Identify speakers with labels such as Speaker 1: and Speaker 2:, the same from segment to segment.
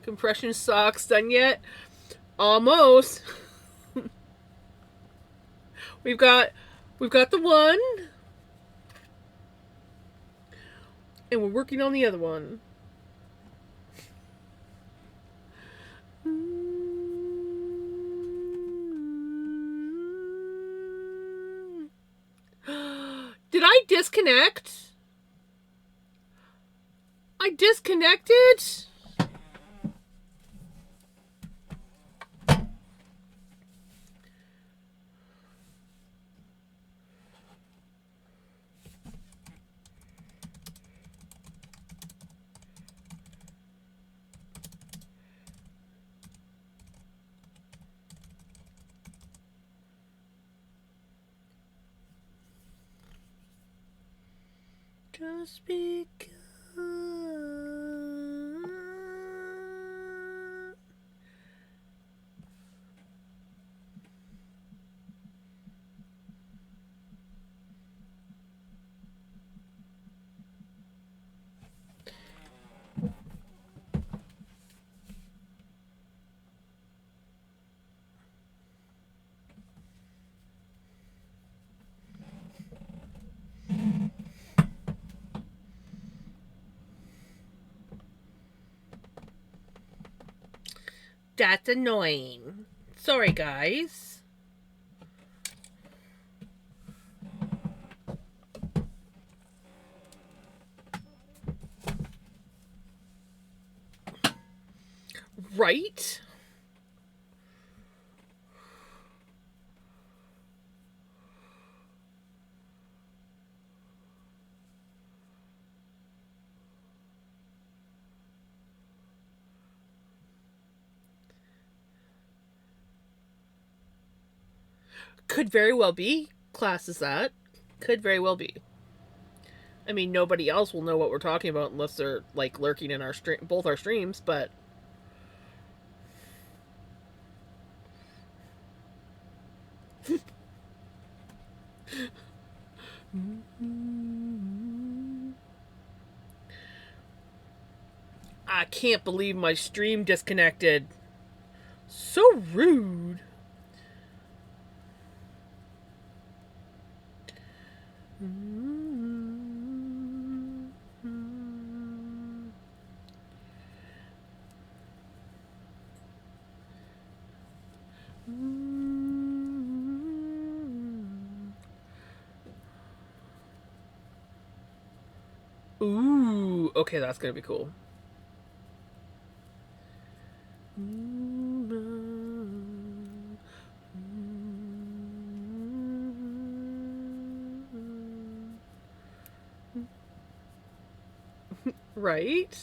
Speaker 1: Compression socks done yet? Almost. we've got the one, and we're working on the other one. Did I disconnect? I disconnected? Just because. That's annoying. Sorry, guys. Right? Could very well be classes that. Could very well be. I mean, nobody else will know what we're talking about unless they're like lurking in our both our streams. But I can't believe my stream disconnected. So rude. Ooh, okay, that's gonna be cool. Right?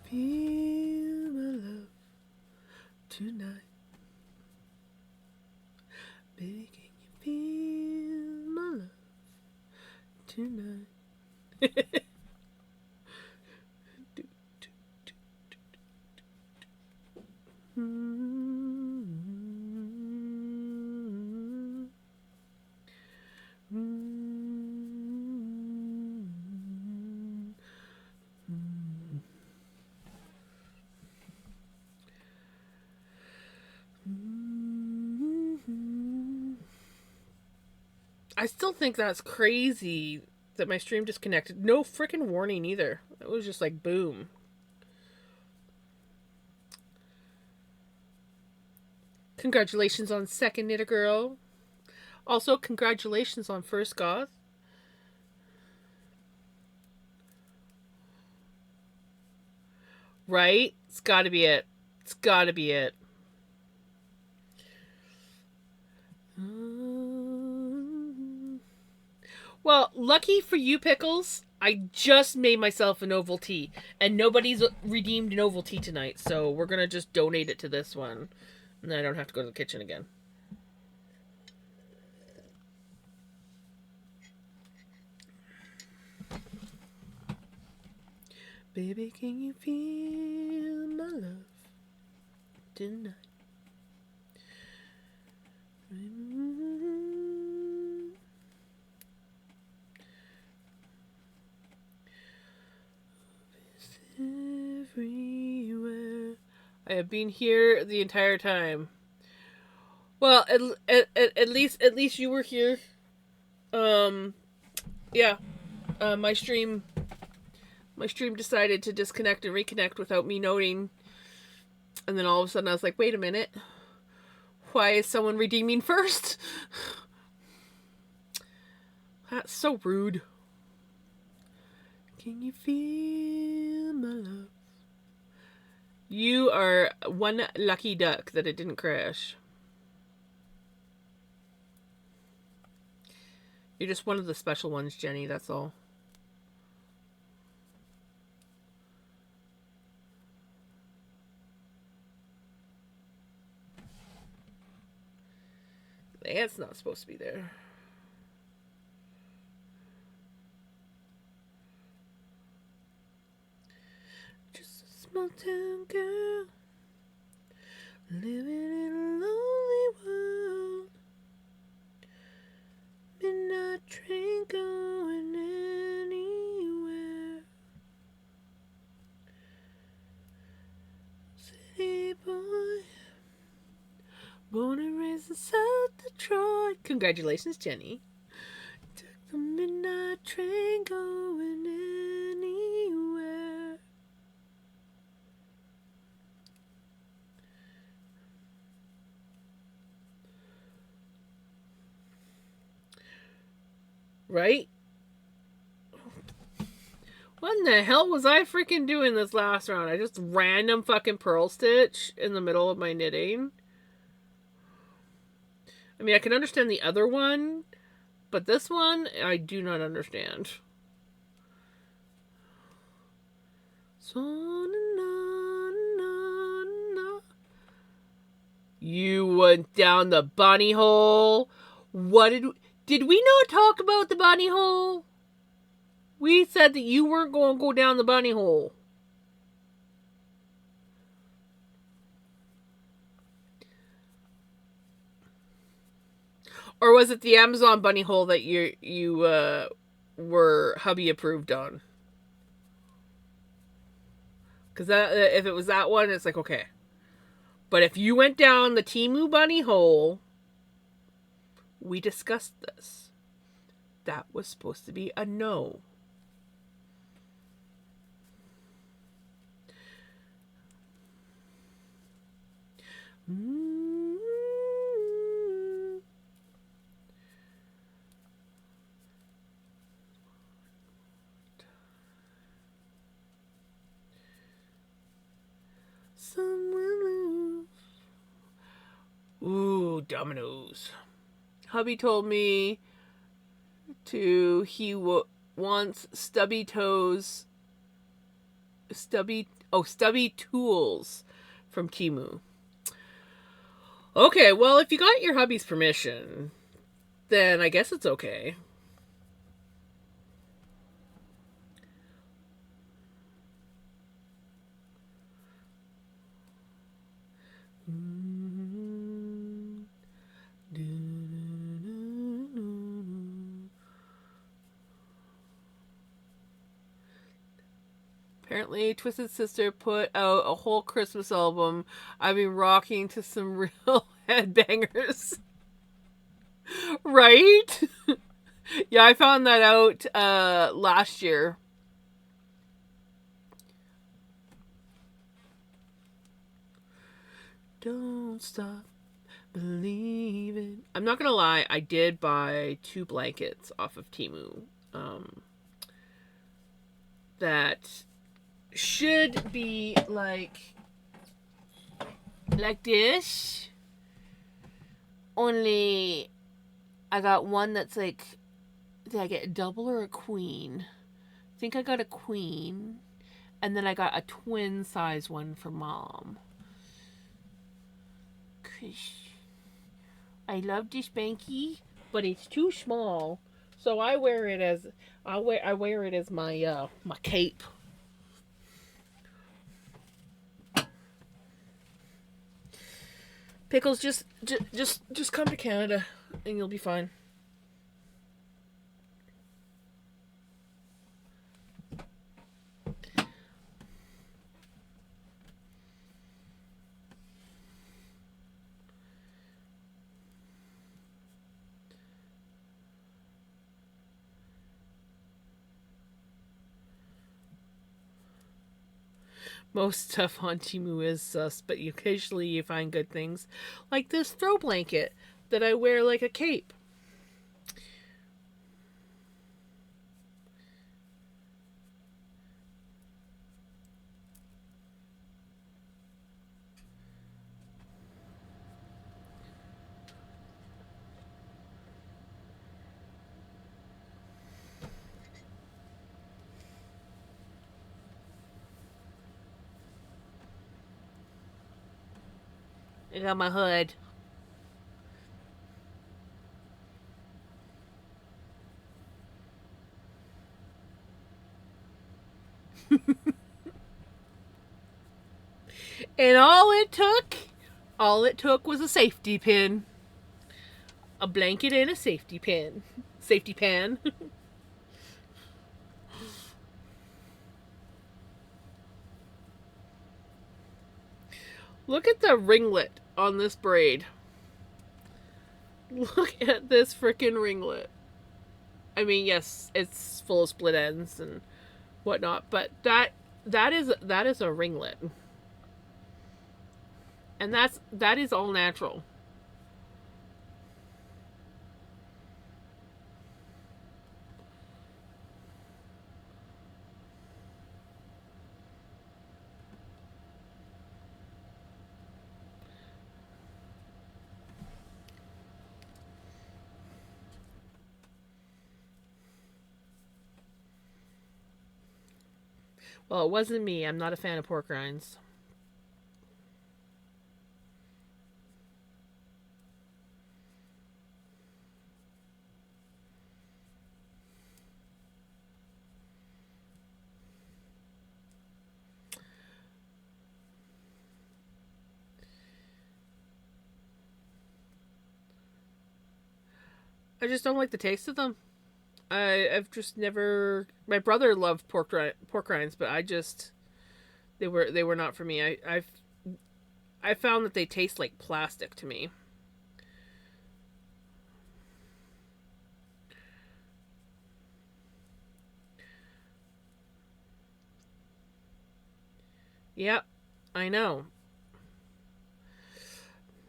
Speaker 1: Feel my love tonight. Baby, can you feel my love tonight? I still think that's crazy that my stream disconnected. No freaking warning either. It was just like boom. Congratulations on second Knitter Girl. Also, congratulations on first goth. Right? It's gotta be it. It's gotta be it. Well, lucky for you, Pickles, I just made myself a novelty, and nobody's redeemed a novelty tonight, so we're gonna just donate it to this one, and then I don't have to go to the kitchen again. Baby, can you feel my love tonight? Everywhere. I have been here the entire time. Well, at least you were here. Yeah. My stream decided to disconnect and reconnect without me noting, and then all of a sudden I was like, wait a minute, why is someone redeeming first? That's so rude. Can you feel my love? You are one lucky duck that it didn't crash. You're just one of the special ones, Jenny, that's all. The ant's not supposed to be there. Just a small town girl living in a lonely world. Midnight train going anywhere. City boy, born and raised in South Detroit. Congratulations, Jenny. Took the midnight train going anywhere. Right? What in the hell was I freaking doing this last round? I just random fucking pearl stitch in the middle of my knitting. I mean, I can understand the other one, but this one, I do not understand. You went down the bunny hole. What did we not talk about the bunny hole? We said that you weren't going to go down the bunny hole. Or was it the Amazon bunny hole that you were hubby approved on? Because if it was that one, it's like, okay. But if you went down the Temu bunny hole, we discussed this. That was supposed to be a no. Some will lose. Ooh, dominoes. Hubby told me he wants stubby tools from Temu. Okay, well, if you got your hubby's permission, then I guess it's okay. Apparently, Twisted Sister put out a whole Christmas album. I've been rocking to some real headbangers. Right? Yeah, I found that out last year. Don't stop believing. I'm not gonna lie, I did buy 2 blankets off of Temu. That should be like this. Only I got one that's like, did I get a double or a queen? think I got a queen, and then I got a twin size one for mom. I love this banky, but it's too small, so I wear it as I wear it as my my cape. Pickles, just come to Canada, and you'll be fine. Most stuff on Timu is sus, but occasionally you find good things, like this throw blanket that I wear like a cape. I got my hood. And all it took was a safety pin. A blanket and a safety pin. Safety pan. Look at the ringlet on this braid. Look at this freaking ringlet. I mean, yes, it's full of split ends and whatnot, but that is a ringlet. And that is all natural. Well, it wasn't me. I'm not a fan of pork rinds. I just don't like the taste of them. I've just never. My brother loved pork rinds, but I just they were not for me. I found that they taste like plastic to me. Yep, I know.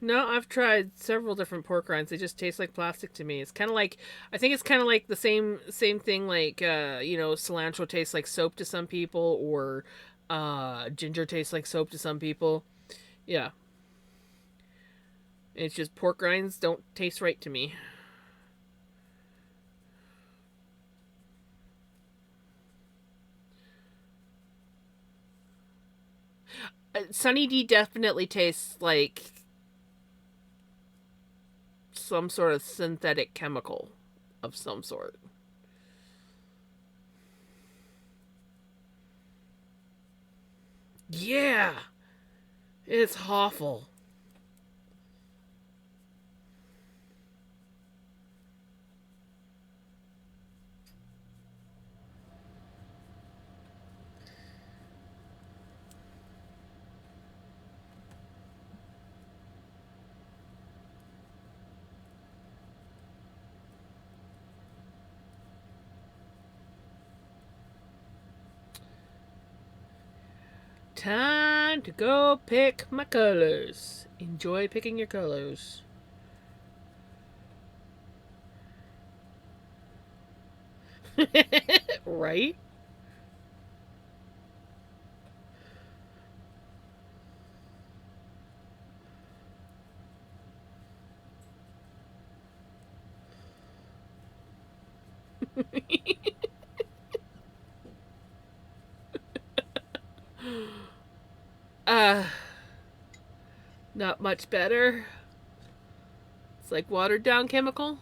Speaker 1: No, I've tried several different pork rinds. They just taste like plastic to me. It's kind of like I think it's kind of like the same thing like cilantro tastes like soap to some people or ginger tastes like soap to some people. Yeah. It's just pork rinds don't taste right to me. Sunny D definitely tastes like some sort of synthetic chemical of some sort. Yeah, it's awful. Time to go pick my colors. Enjoy picking your colors. Right? Not much better. It's like watered down chemical.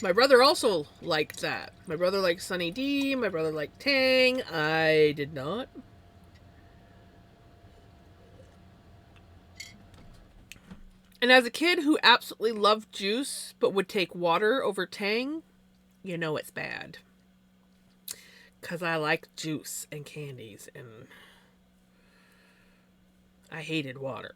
Speaker 1: My brother also liked that. My brother liked Sunny D. My brother liked Tang. I did not. And as a kid who absolutely loved juice but would take water over Tang, you know it's bad. Because I like juice and candies, and I hated water.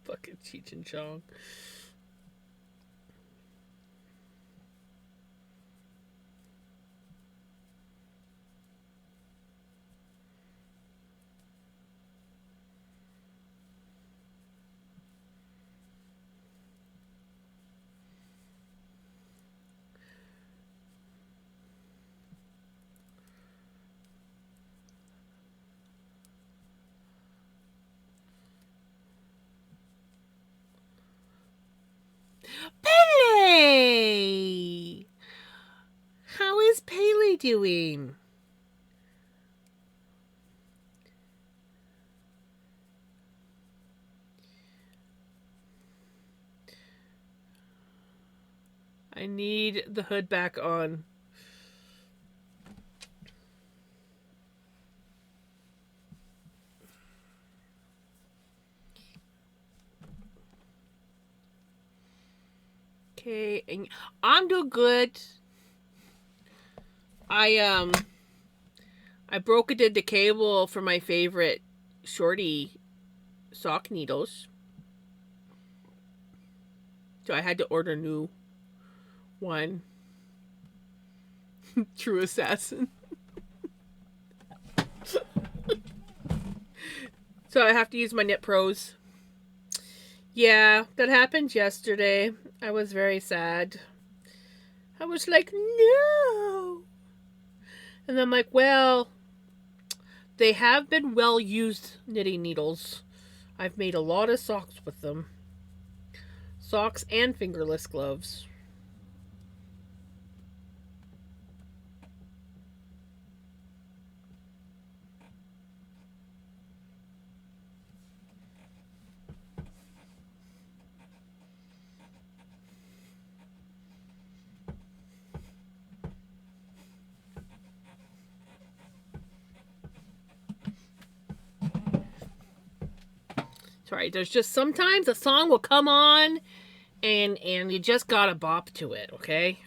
Speaker 1: Fucking Cheech and Chong. Pele! How is Pele doing? I need the hood back on. Okay, and I'm doing good. I broke it into cable for my favorite shorty sock needles. So I had to order a new one. True assassin. So I have to use my Knit Pros. Yeah, that happened yesterday. I was very sad. I was like, no. And I'm like, well, they have been well used knitting needles. I've made a lot of socks with them. Socks and fingerless gloves. Sorry, there's just sometimes a song will come on and you just gotta bop to it, okay?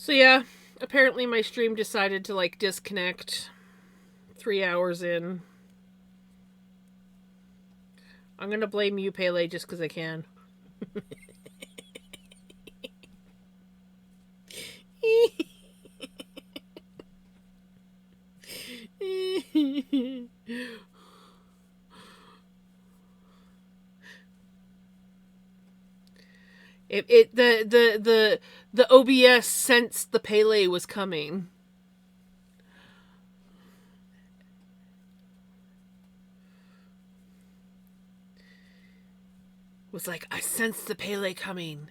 Speaker 1: So yeah, apparently my stream decided to like disconnect 3 hours in. I'm gonna blame you, Pele, just because I can. The OBS sensed the Pele was coming. Was like, I sense the Pele coming.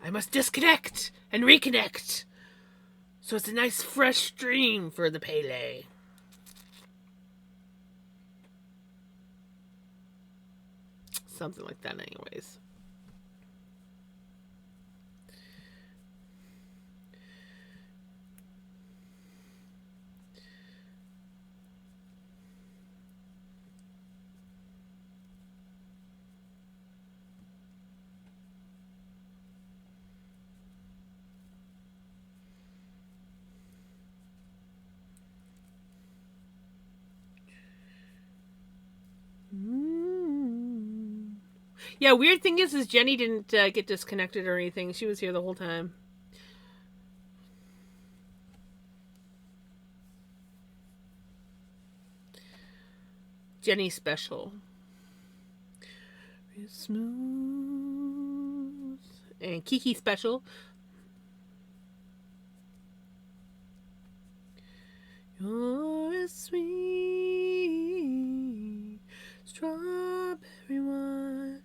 Speaker 1: I must disconnect and reconnect. So it's a nice fresh stream for the Pele. Something like that, anyways. Yeah, weird thing is Jenny didn't get disconnected or anything. She was here the whole time. Jenny special. Real smooth. And Kiki special. You're a sweet strawberry one.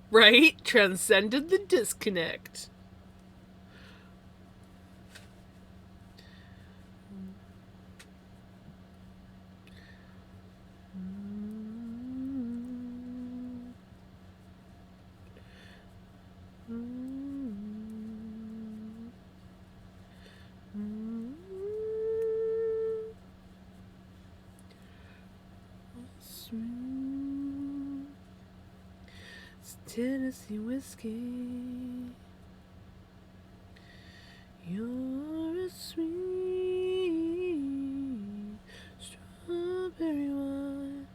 Speaker 1: Right? Transcended the disconnect. Tennessee whiskey. You're a sweet strawberry wine.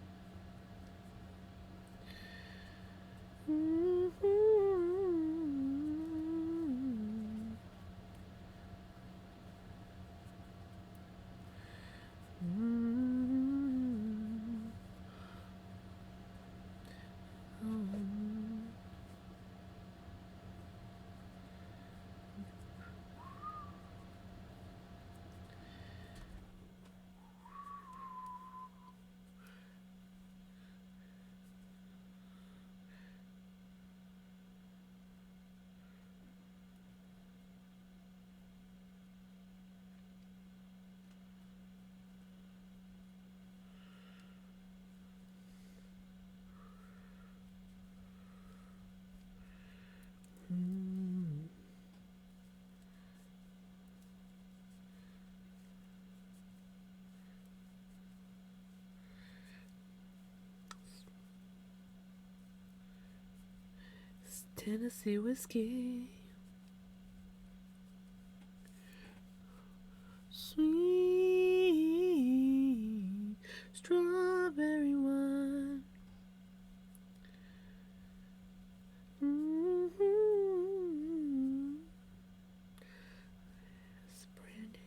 Speaker 1: Tennessee whiskey. Sweet strawberry wine. Yes, brandy.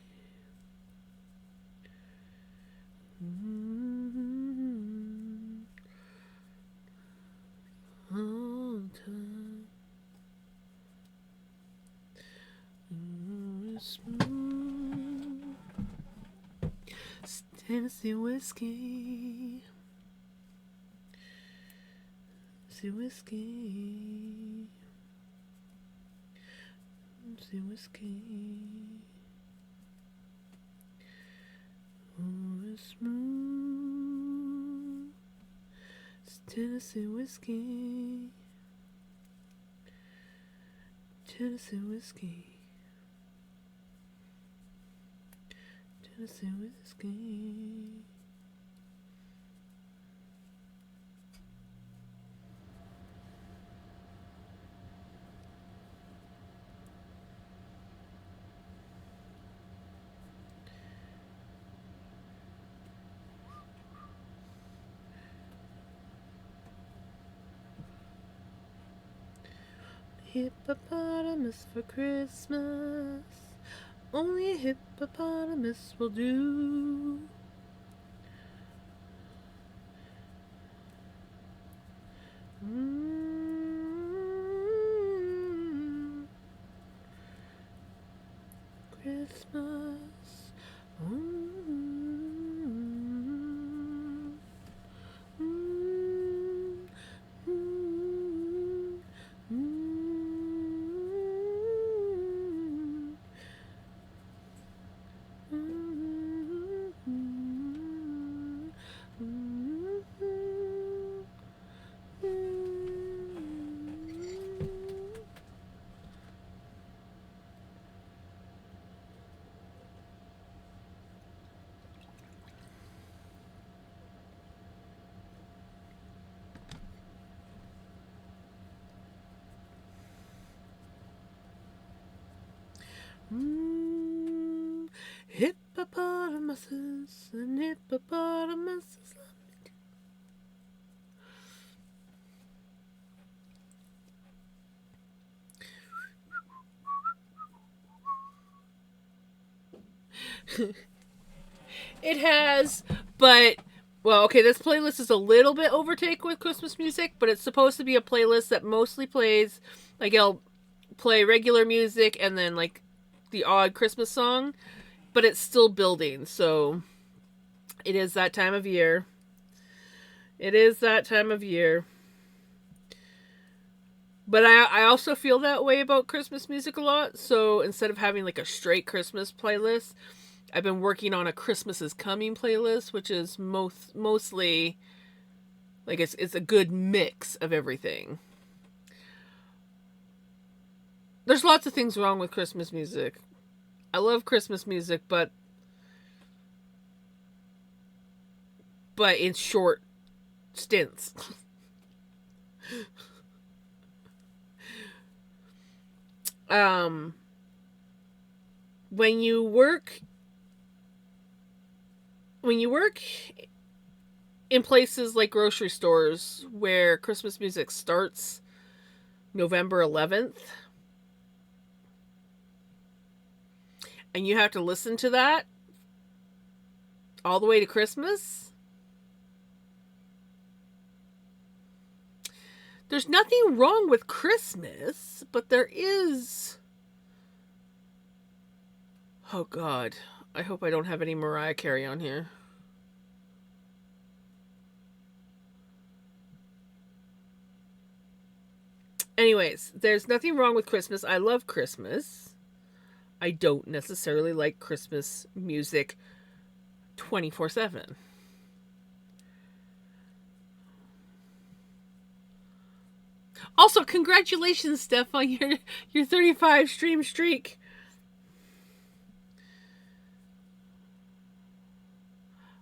Speaker 1: All the time. Smooth. Tennessee whiskey. Tennessee whiskey. Tennessee whiskey. Oh, it's smooth. It's Tennessee whiskey. Tennessee whiskey. Tennessee whiskey. Hippopotamus for Christmas. Only a hippopotamus will do. Christmas. Hippopotamuses and hippopotamuses. It has, but well, okay, this playlist is a little bit overtaken with Christmas music, but it's supposed to be a playlist that mostly plays, like, it'll play regular music and then like the odd Christmas song, but it's still building, so it is that time of year. It is that time of year. But I also feel that way about Christmas music a lot, so instead of having like a straight Christmas playlist, I've been working on a Christmas is Coming playlist, which is mostly like it's a good mix of everything. There's lots of things wrong with Christmas music. I love Christmas music, but in short stints. When you work in places like grocery stores where Christmas music starts November 11th, and you have to listen to that all the way to Christmas, there's nothing wrong with Christmas, but there is... Oh, God. I hope I don't have any Mariah Carey on here. Anyways, there's nothing wrong with Christmas. I love Christmas. I don't necessarily like Christmas music 24/7. Also, congratulations, Steph, on your 35 stream streak.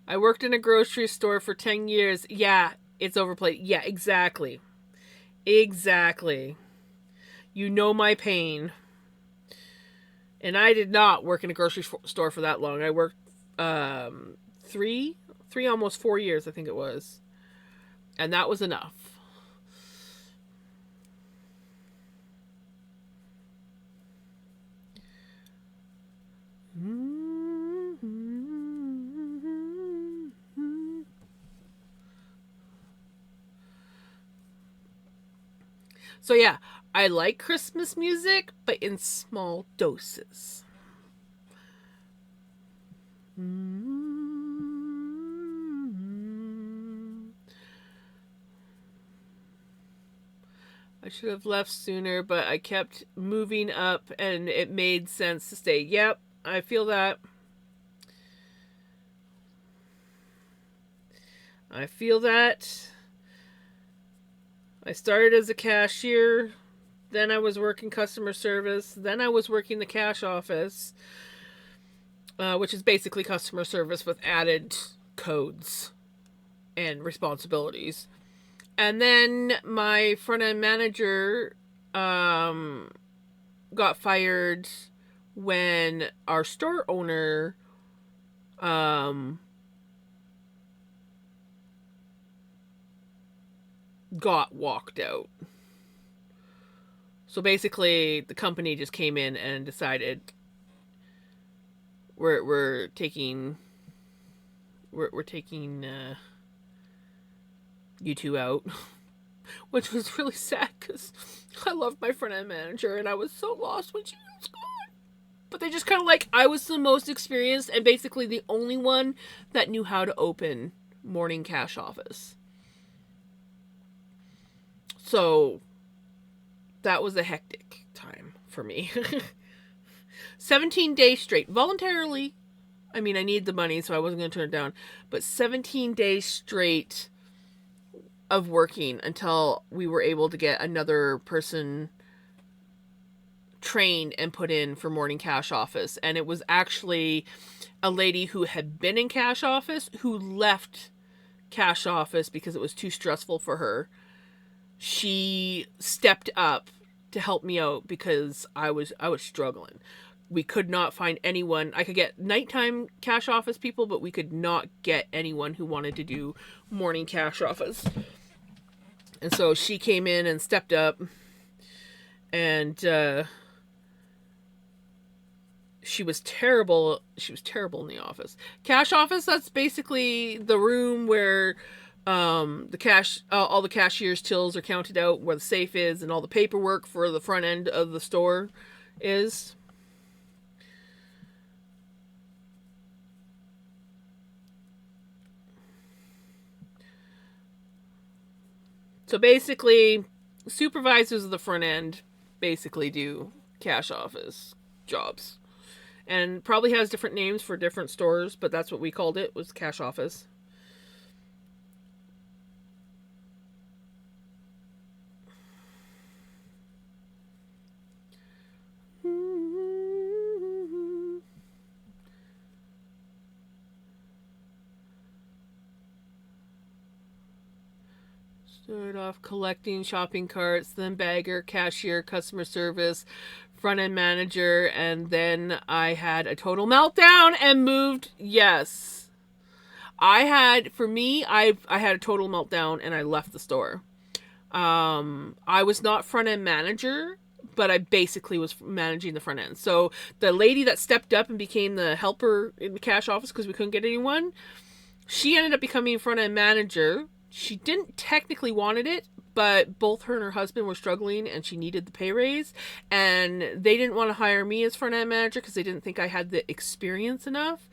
Speaker 1: I worked in a grocery store for 10 years. Yeah, it's overplayed. Yeah, exactly. Exactly. You know my pain. And I did not work in a grocery store for that long. I worked three, almost 4 years, I think it was. And that was enough. So yeah, I like Christmas music, but in small doses. I should have left sooner, but I kept moving up and it made sense to stay. Yep, I feel that. I feel that. I started as a cashier, then I was working customer service, then I was working the cash office, which is basically customer service with added codes and responsibilities. And then my front end manager got fired when our store owner got walked out. So basically, the company just came in and decided we're taking you two out, which was really sad because I loved my front end manager and I was so lost when she was gone. But they just kind of like, I was the most experienced and basically the only one that knew how to open morning cash office. So that was a hectic time for me. 17 days straight, voluntarily. I mean, I needed the money, so I wasn't going to turn it down. But 17 days straight of working until we were able to get another person trained and put in for morning cash office. And it was actually a lady who had been in cash office who left cash office because it was too stressful for her. She stepped up to help me out because I was struggling. We could not find anyone. I could get nighttime cash office people, but we could not get anyone who wanted to do morning cash office. And so she came in and stepped up, and she was terrible. She was terrible in the office. Cash office, that's basically the room where the cash, all the cashier's tills are counted out, where the safe is, and all the paperwork for the front end of the store is. So basically, supervisors of the front end basically do cash office jobs. And probably has different names for different stores, but that's what we called it, was cash office. Started off collecting shopping carts, then bagger, cashier, customer service, front end manager, and then I had a total meltdown and moved. Yes. I had a total meltdown and I left the store. I was not front end manager, but I basically was managing the front end. So the lady that stepped up and became the helper in the cash office because we couldn't get anyone, she ended up becoming front end manager. She didn't technically wanted it, but both her and her husband were struggling and she needed the pay raise. And they didn't want to hire me as front end manager because they didn't think I had the experience enough.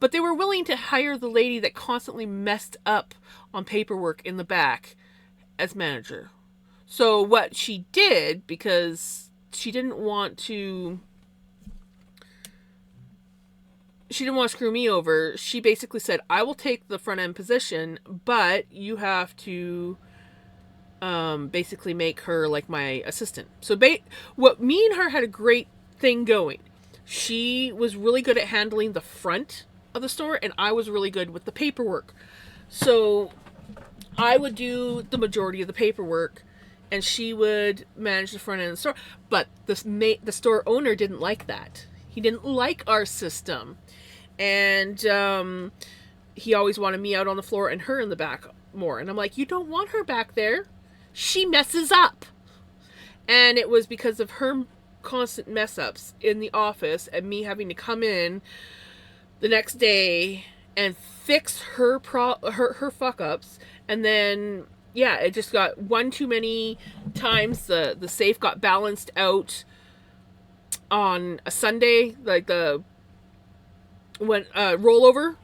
Speaker 1: But they were willing to hire the lady that constantly messed up on paperwork in the back as manager. So what she did, because she didn't want to screw me over, she basically said, I will take the front end position, but you have to basically make her like my assistant. So what me and her had a great thing going. She was really good at handling the front of the store, and I was really good with the paperwork. So I would do the majority of the paperwork, and she would manage the front end of the store. But the store owner didn't like that. He didn't like our system. And he always wanted me out on the floor and her in the back more. And I'm like, you don't want her back there. She messes up. And it was because of her constant mess ups in the office and me having to come in the next day and fix her fuck ups. And then, yeah, it just got one too many times. The safe got balanced out on a Sunday, like the rollover.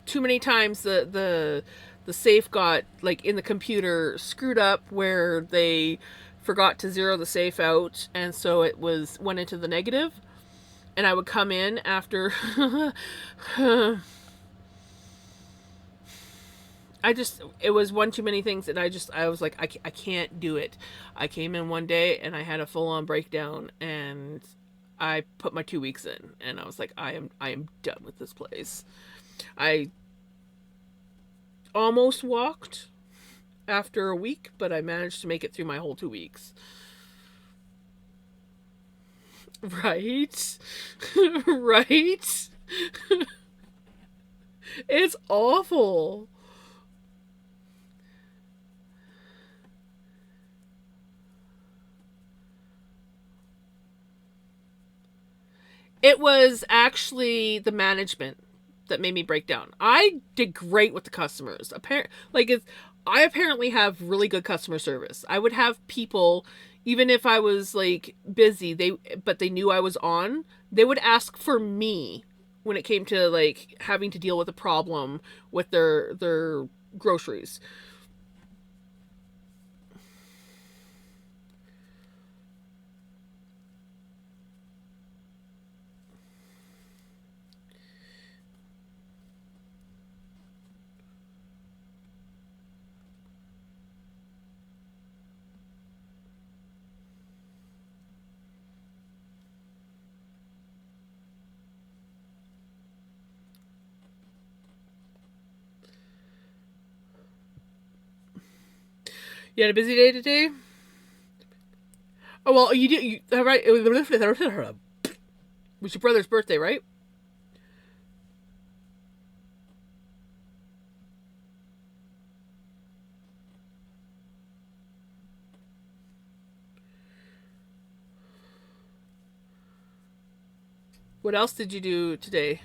Speaker 1: Too many times the safe got, like, in the computer screwed up where they forgot to zero the safe out, and so it went into the negative, and I would come in after it was one too many things, and I was like, I can't do it. I came in one day and I had a full-on breakdown, and I put my 2 weeks in, and I was like, I am done with this place. I almost walked after a week, but I managed to make it through my whole 2 weeks. Right? Right? It's awful. It was actually the management that made me break down. I did great with the customers. I apparently have really good customer service. I would have people, even if I was like busy, but they knew I was on, they would ask for me when it came to like having to deal with a problem with their groceries. You had a busy day today? Oh, well, you did. Right. It was your brother's birthday, right? What else did you do today?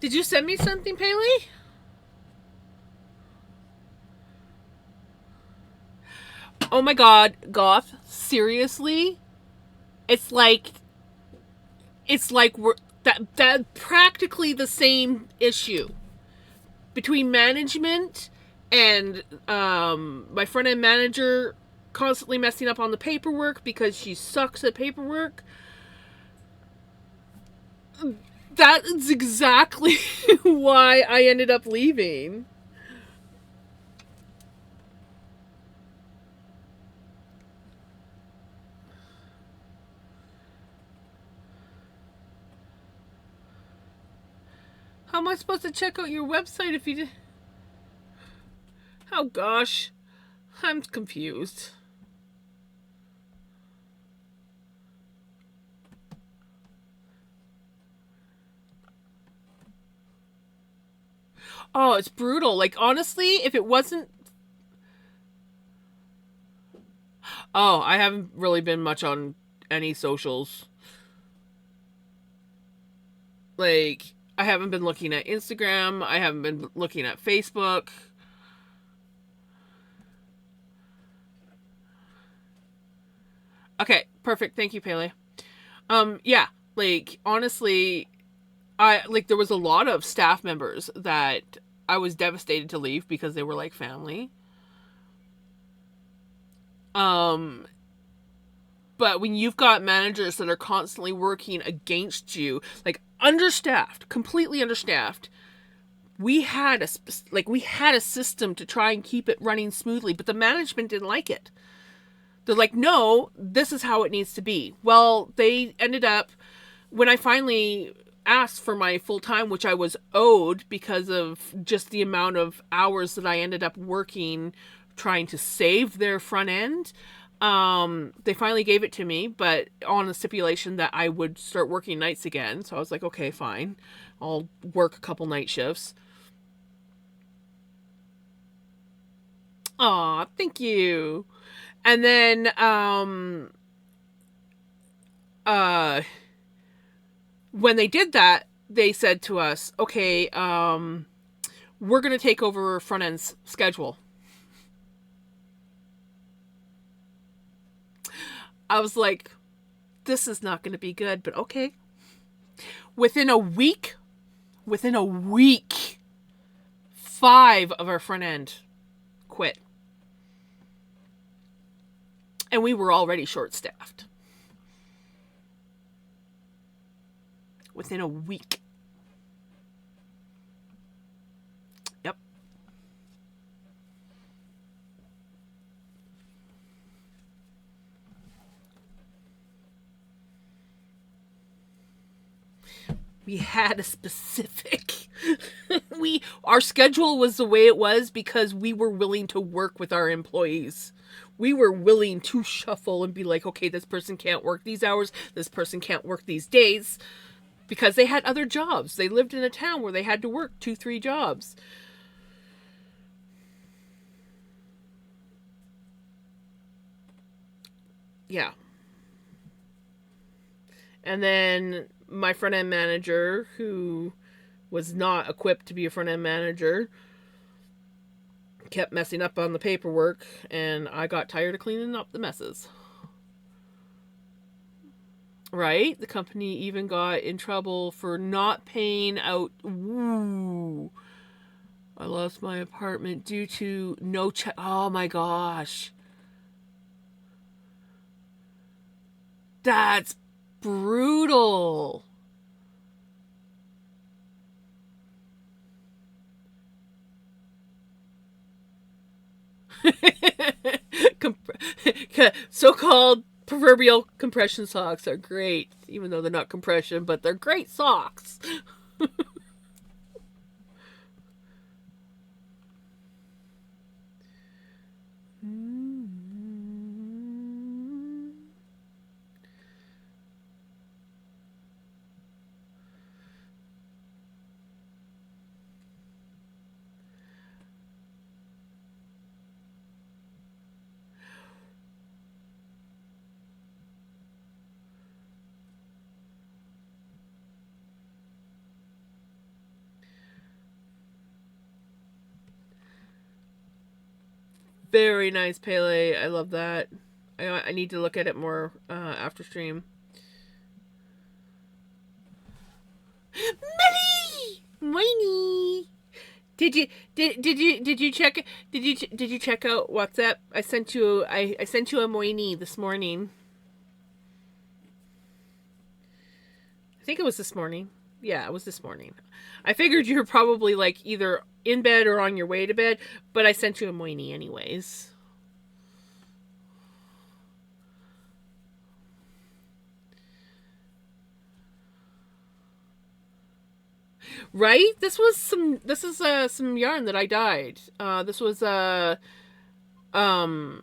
Speaker 1: Did you send me something, Paley? Oh my god, Goth, seriously? It's like we're that practically the same issue between management and my front end manager constantly messing up on the paperwork because she sucks at paperwork. That is exactly why I ended up leaving. How am I supposed to check out your website if you did? Oh gosh, I'm confused. Oh, it's brutal. Like, honestly, if it wasn't. Oh, I haven't really been much on any socials. Like, I haven't been looking at Instagram. I haven't been looking at Facebook. Okay, perfect. Thank you, Pele. Yeah, like, honestly, there was a lot of staff members that I was devastated to leave because they were like family. But when you've got managers that are constantly working against you, like understaffed, completely understaffed, we had a system to try and keep it running smoothly, but the management didn't like it. They're like, no, this is how it needs to be. Well, they ended up, when I finally asked for my full time, which I was owed because of just the amount of hours that I ended up working trying to save their front end, they finally gave it to me, but on the stipulation that I would start working nights again. So I was like, okay, fine. I'll work a couple night shifts. Aw, thank you. And then uh when they did that, they said to us, okay, we're gonna take over front end's schedule. I was like, this is not gonna be good, but okay. Within a week, 5 of our front end quit. And we were already short staffed. Within a week. Yep. We had a specific our schedule was the way it was because we were willing to work with our employees. We were willing to shuffle and be like, okay, this person can't work these hours, this person can't work these days, because they had other jobs. They lived in a town where they had to work 2-3 jobs. Yeah. And then my front end manager, who was not equipped to be a front end manager, kept messing up on the paperwork, and I got tired of cleaning up the messes. Right? The company even got in trouble for not paying out. Ooh. I lost my apartment due to no check. Oh my gosh. That's brutal. So-called proverbial compression socks are great, even though they're not compression, but they're great socks. Very nice Pele. I love that. I need to look at it more after stream. Millie, Winnie. Did you check out WhatsApp? I sent you a Moini this morning. I think it was this morning. Yeah, it was this morning. I figured you were probably like either in bed or on your way to bed, but I sent you a Moini anyways. Right? This is some yarn that I dyed. This was um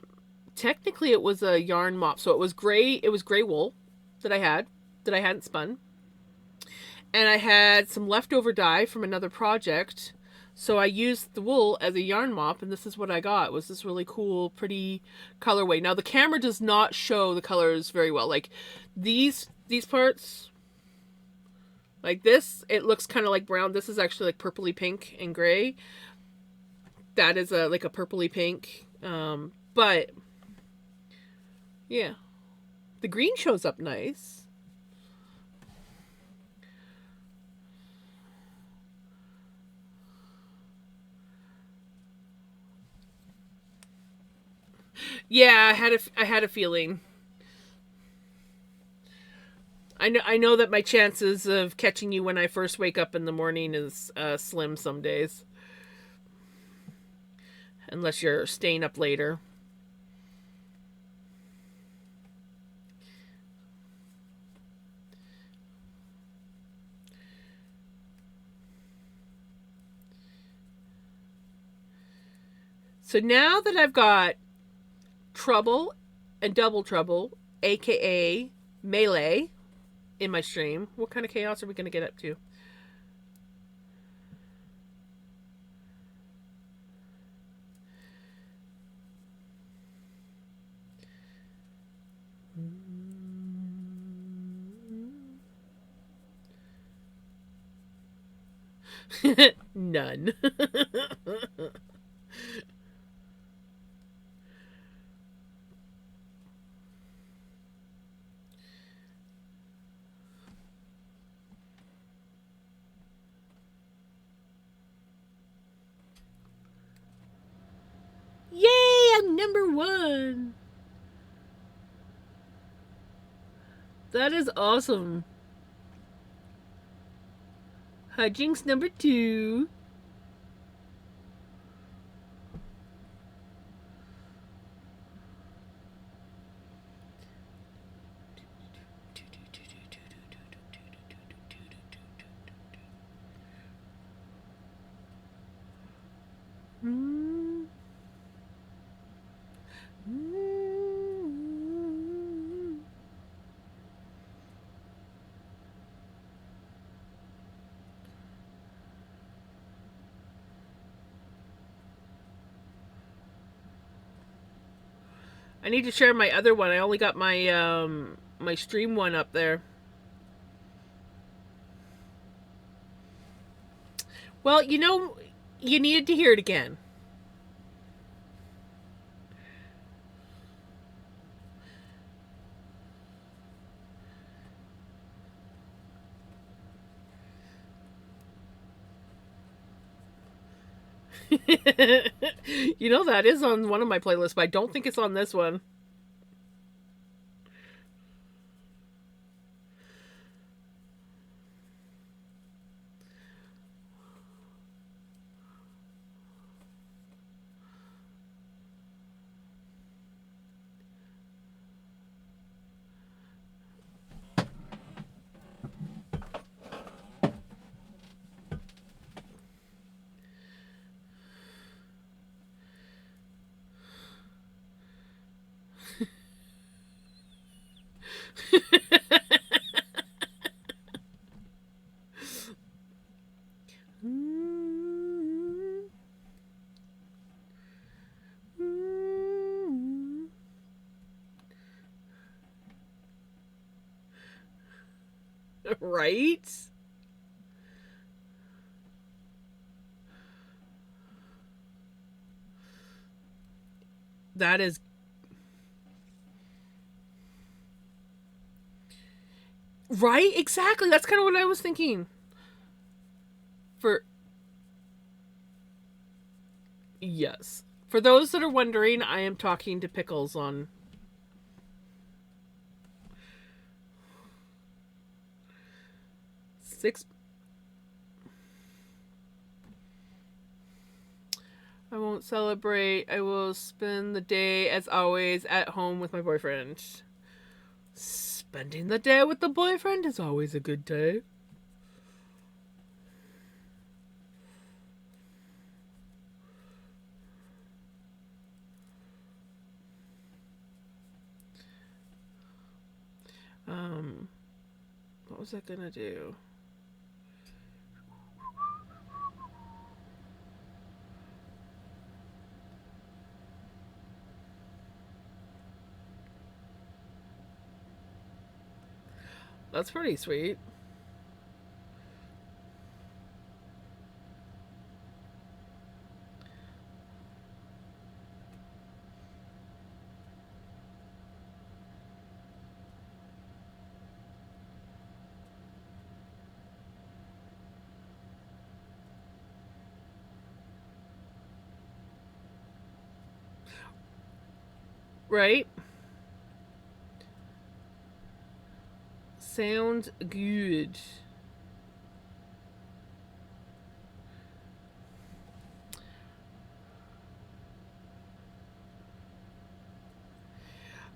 Speaker 1: technically it was a yarn mop. So it was gray wool that I hadn't spun. And I had some leftover dye from another project. So I used the wool as a yarn mop, and this is what I got. It was this really cool, pretty colorway. Now the camera does not show the colors very well. Like these parts, like this, it looks kind of like brown. This is actually like purpley pink and gray. That is like a purpley pink. But yeah, the green shows up nice. Yeah, I had a feeling. I know that my chances of catching you when I first wake up in the morning is slim some days. Unless you're staying up later. So now that I've got Trouble and Double Trouble, aka Melee, in my stream, what kind of chaos are we going to get up to? None. Yay, I'm number one. That is awesome. Hijinks number two. I need to share my other one. I only got my stream one up there. Well, you know, you needed to hear it again. You know, that is on one of my playlists, but I don't think it's on this one. Right? That is right, exactly. That's kind of what I was thinking. For yes. For those that are wondering, I am talking to Pickles on six. I won't celebrate. I will spend the day, as always, at home with my boyfriend. Spending the day with the boyfriend is always a good day. What was I gonna do? That's pretty sweet. Right? Sounds good.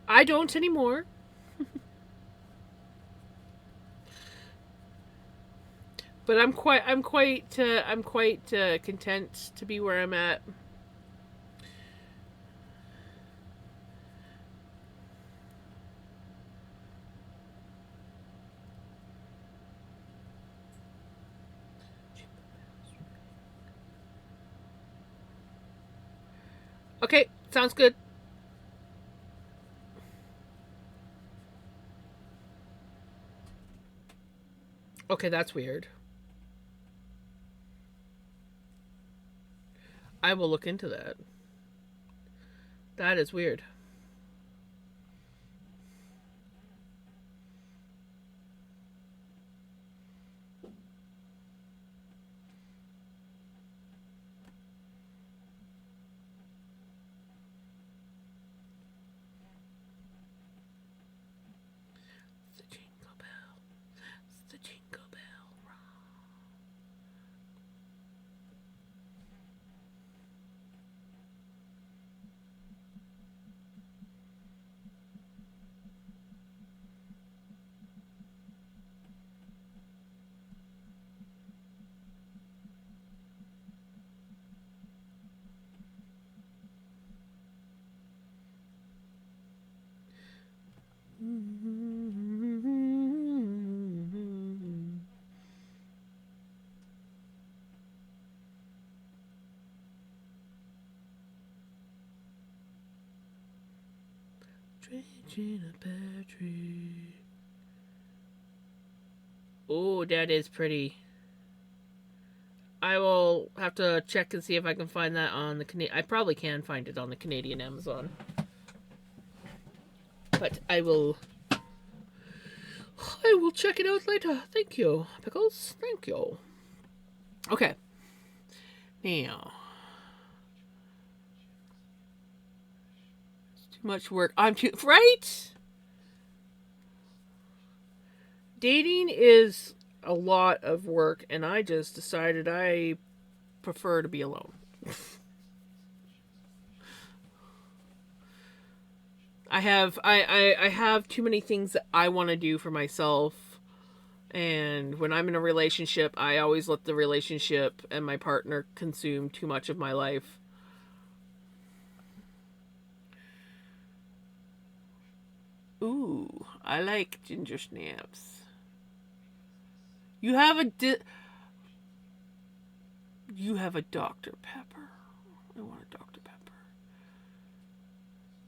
Speaker 1: I don't anymore. But I'm quite content to be where I'm at. Okay, sounds good. Okay, that's weird. I will look into that. That is weird. It's the jingle bell. It's the jingle bell rock. Drenching a pear tree. Oh, that is pretty. I will have to check and see if I can find that on the Canadian. I probably can find it on the Canadian Amazon. But I will check it out later. Thank you, Pickles. Thank you. Okay. Now. It's too much work. I'm too. Right? Dating is a lot of work, and I just decided I prefer to be alone. I have too many things that I want to do for myself, and when I'm in a relationship, I always let the relationship and my partner consume too much of my life. Ooh, I like ginger snaps. You have you have a Dr. Pepper. I want a Dr. Pepper.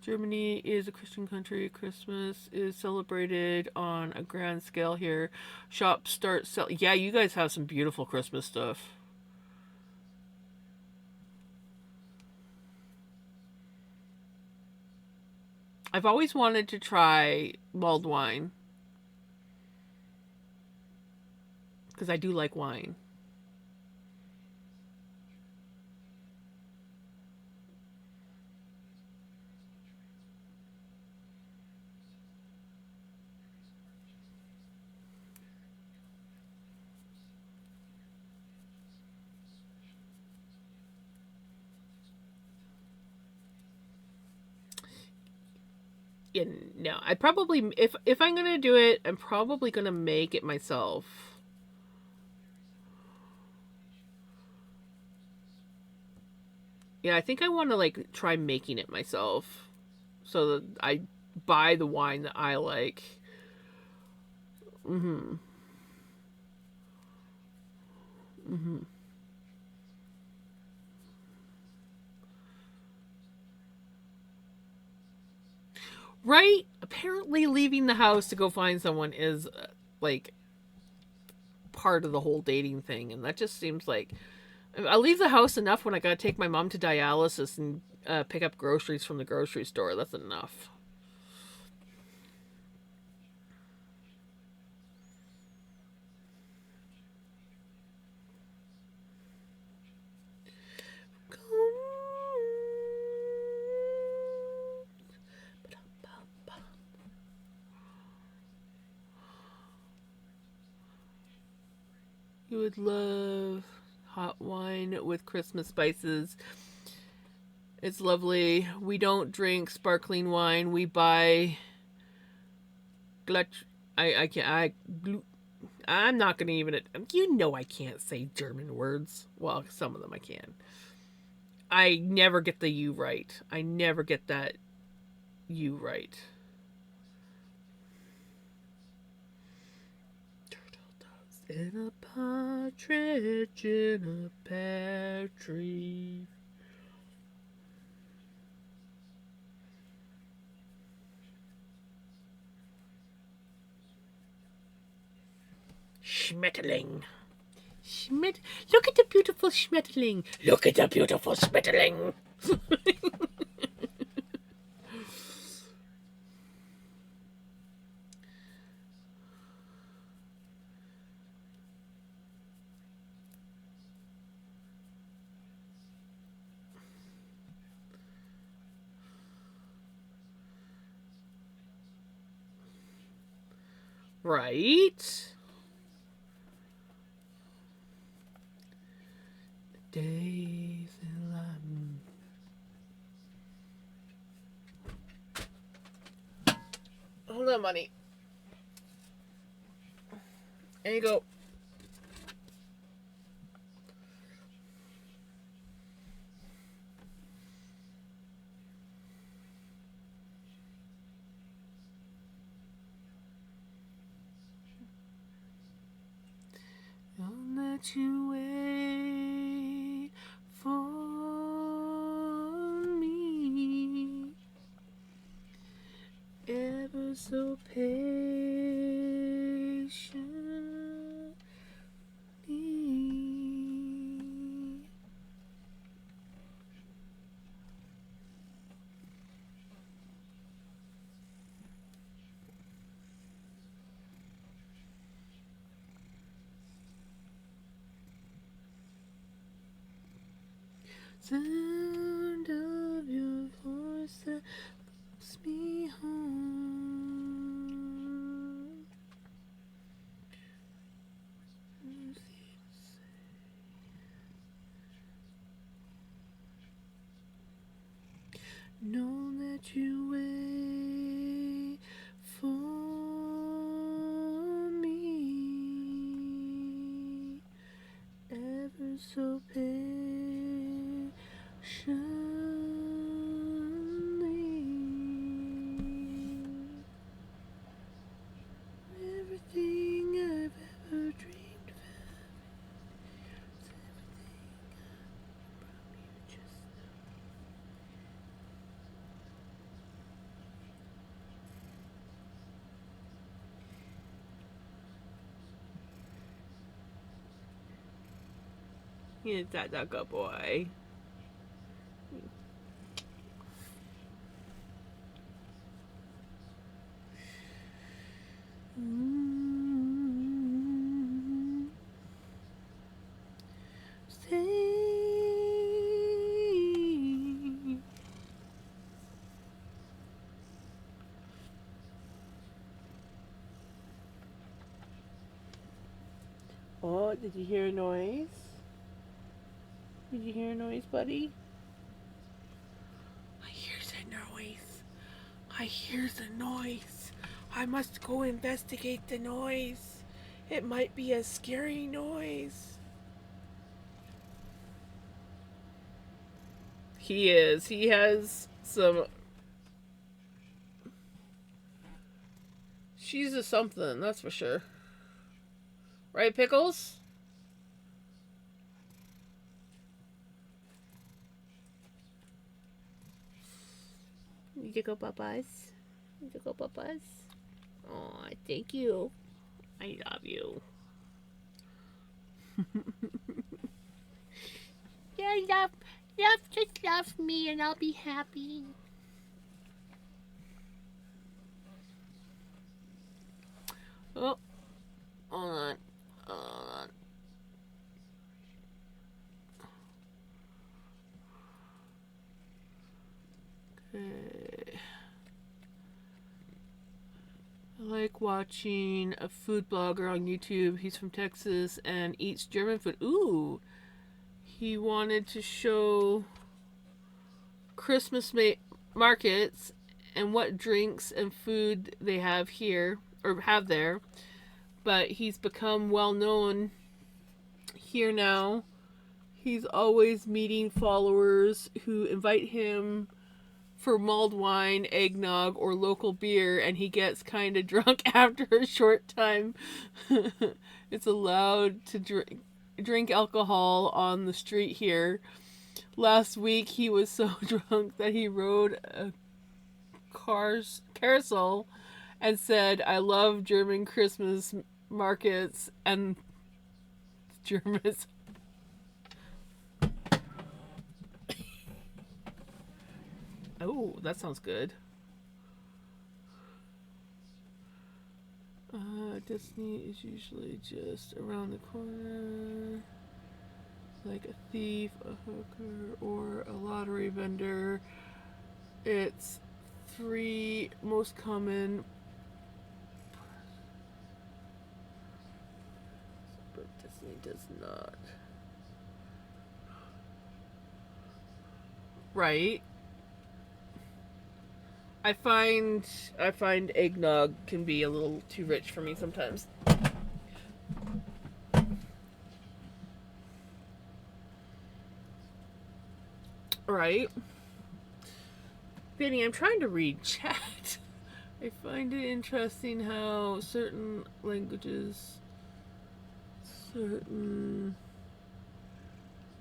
Speaker 1: Germany is a Christian country. Christmas is celebrated on a grand scale here. Shops start selling. Yeah, you guys have some beautiful Christmas stuff. I've always wanted to try mulled wine because I do like wine. Yeah, no, I probably if I'm gonna do it, I'm probably gonna make it myself. Yeah, I think I want to like try making it myself, so that I buy the wine that I like. Mm-hmm. Mm-hmm. Right? Apparently, leaving the house to go find someone is like part of the whole dating thing, and that just seems like I leave the house enough when I gotta take my mom to dialysis and pick up groceries from the grocery store. That's enough. You would love hot wine with Christmas spices. It's lovely. We don't drink sparkling wine. We buy glut. I can't. I'm not gonna even. You know I can't say German words. Well, some of them I can. I never get the U right. I never get that U right. Turtle doves in a partridge in a pear tree. Schmetterling. Look at the beautiful schmetterling. Look at the beautiful schmetterling. Right? Days in Latin. Hold on, money. There you go. Don't let you wait for me. Ever so patiently. Sound of your voice that leads me home. Know that you wait for me, ever so patiently. Everything I've ever dreamed of, He's that good boy. Stay. Oh, did you hear a noise? Did you hear a noise, buddy? I hear the noise. I hear the noise. I must go investigate the noise. It might be a scary noise. He is. He has some. She's a something, that's for sure. Right, Pickles? Need to go, Papas? Need to go, Papas? Oh, thank you. I love you. Yeah, just love me and I'll be happy. Oh, hold on. Okay. I like watching a food blogger on YouTube. He's from Texas and eats German food. Ooh. He wanted to show Christmas markets and what drinks and food they have here or have there. But he's become well known here now. He's always meeting followers who invite him for mulled wine, eggnog, or local beer, and he gets kind of drunk after a short time. It's allowed to drink alcohol on the street here. Last week, he was so drunk that he rode a carousel and said, "I love German Christmas markets and Germans. Oh, that sounds good. Disney is usually just around the corner. Like a thief, a hooker, or a lottery vendor. It's 3 most common. But Disney does not. Right. I find eggnog can be a little too rich for me sometimes. Right. Benny, I'm trying to read chat. I find it interesting how certain languages, certain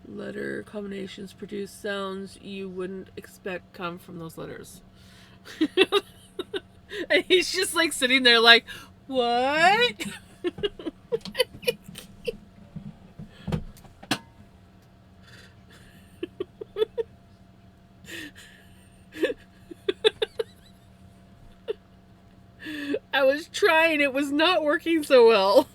Speaker 1: letter combinations produce sounds you wouldn't expect come from those letters. And he's just like sitting there like, what? I was trying, it was not working so well.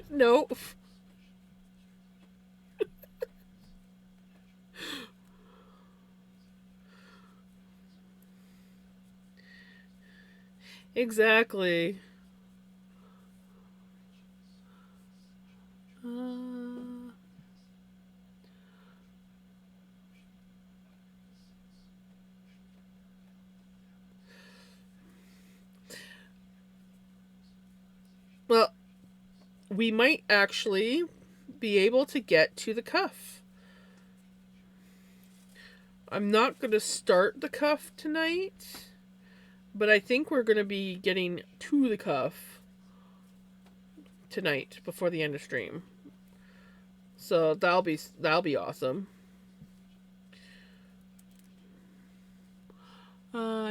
Speaker 1: Nope. Exactly. Well, we might actually be able to get to the cuff. I'm not going to start the cuff tonight, but I think we're going to be getting to the cuff tonight before the end of stream. So that'll be awesome.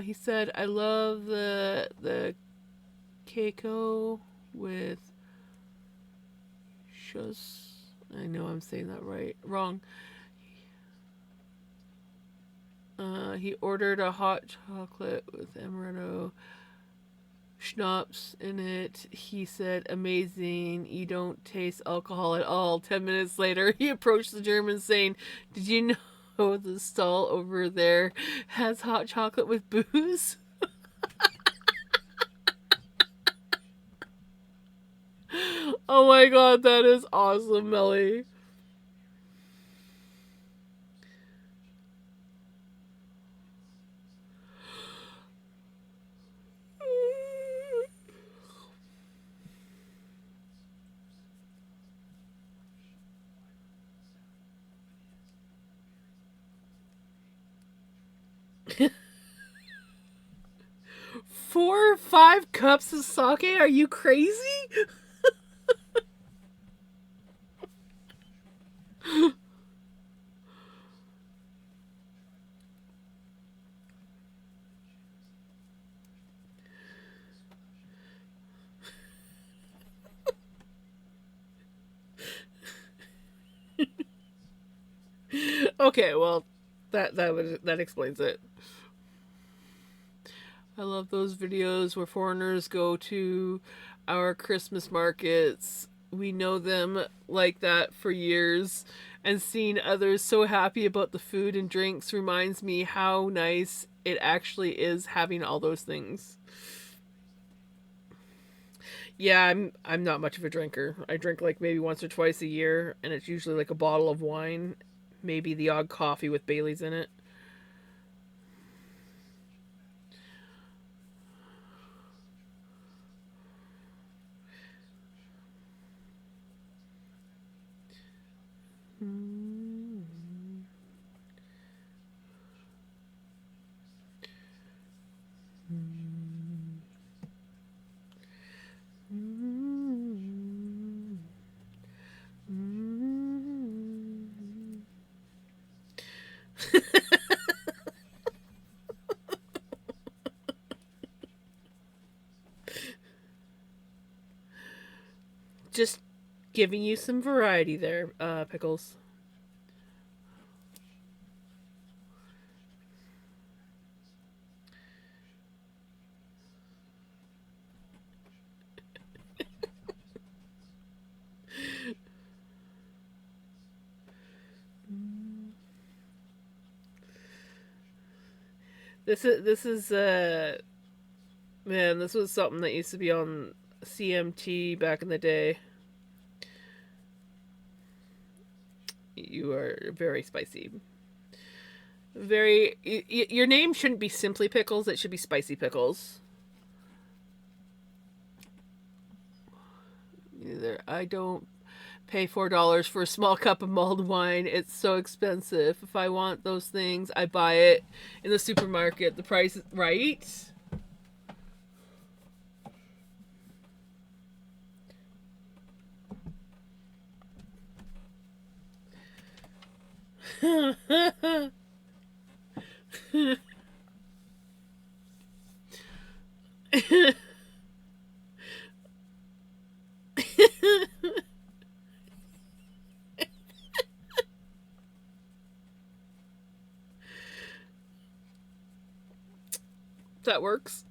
Speaker 1: He said, I love the keiko with shus. I know I'm saying that wrong. He ordered a hot chocolate with amaretto schnapps in it. He said, amazing, you don't taste alcohol at all. 10 minutes later, he approached the German saying, did you know the stall over there has hot chocolate with booze? Oh my god, that is awesome, Melly. Four or 5 cups of sake? Are you crazy? Okay, well, that explains it. I love those videos where foreigners go to our Christmas markets. We know them like that for years, and seeing others so happy about the food and drinks reminds me how nice it actually is having all those things. Yeah, I'm not much of a drinker. I drink like maybe once or twice a year, and it's usually like a bottle of wine, maybe the odd coffee with Bailey's in it. Just giving you some variety there, Pickles. This is man, this was something that used to be on CMT back in the day. You are very spicy. Very your name shouldn't be Simply Pickles, it should be Spicy Pickles. Either I don't pay $4 for a small cup of mulled wine. It's so expensive. If I want those things, I buy it in the supermarket. The price is right. That works.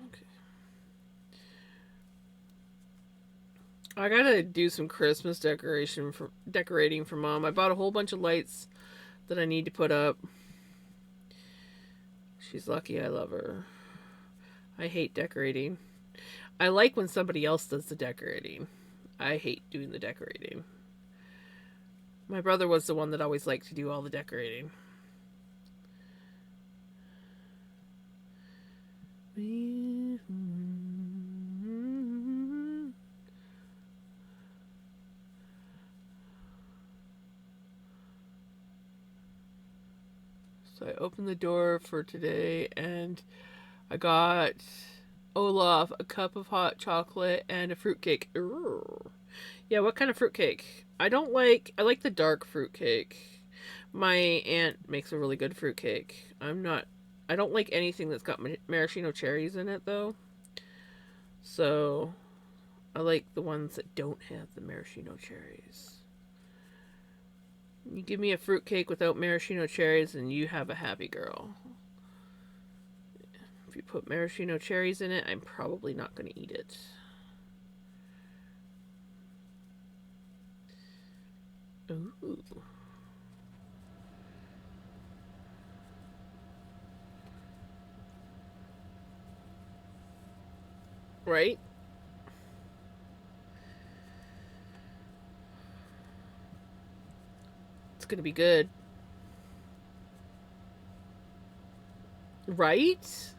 Speaker 1: Okay. I gotta do some Christmas decorating for Mom. I bought a whole bunch of lights that I need to put up. She's lucky I love her. I hate decorating. I like when somebody else does the decorating. I hate doing the decorating. My brother was the one that always liked to do all the decorating. So I opened the door for today and I got Olaf a cup of hot chocolate and a fruitcake. Yeah, what kind of fruitcake? I like the dark fruitcake. My aunt makes a really good fruitcake. I don't like anything that's got maraschino cherries in it though. So I like the ones that don't have the maraschino cherries. You give me a fruitcake without maraschino cherries and you have a happy girl. If you put maraschino cherries in it, I'm probably not going to eat it. Ooh. Right? It's going to be good. Right?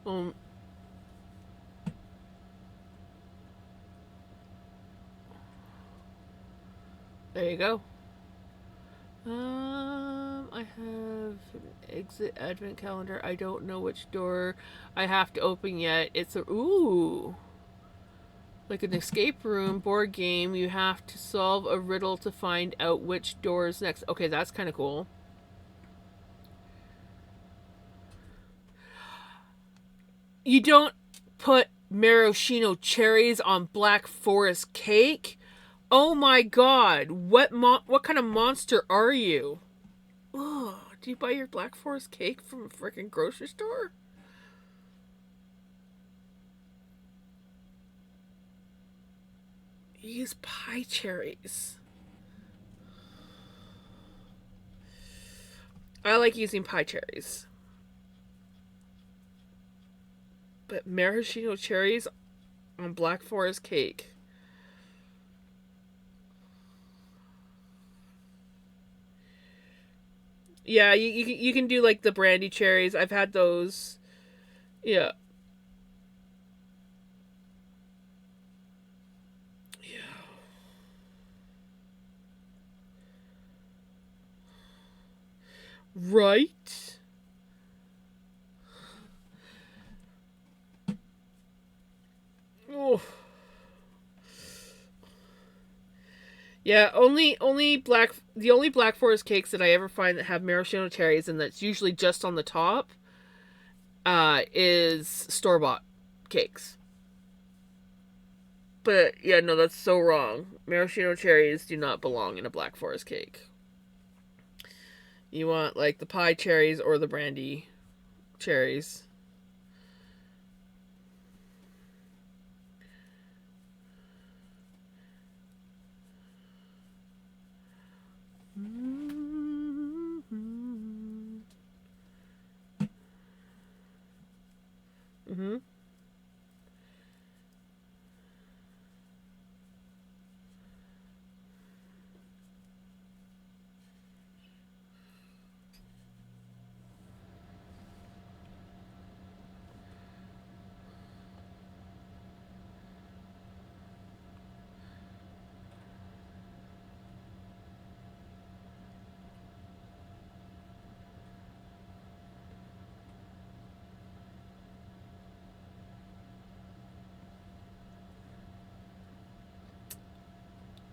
Speaker 1: Um, there you go. I have an exit advent calendar. I don't know which door I have to open yet. It's like an escape room board game. You have to solve a riddle to find out which door is next. Okay, that's kind of cool. You don't put maraschino cherries on Black Forest cake? Oh my god, what kind of monster are you? Ugh, do you buy your Black Forest cake from a freaking grocery store? You use pie cherries. I like using pie cherries. But maraschino cherries on Black Forest cake. Yeah, you can do like the brandy cherries. I've had those. Yeah. Yeah. Right. Oh. Yeah, the only Black Forest cakes that I ever find that have maraschino cherries and that's usually just on the top is store bought cakes. But yeah, no, that's so wrong. Maraschino cherries do not belong in a Black Forest cake. You want like the pie cherries or the brandy cherries. Mm-hmm.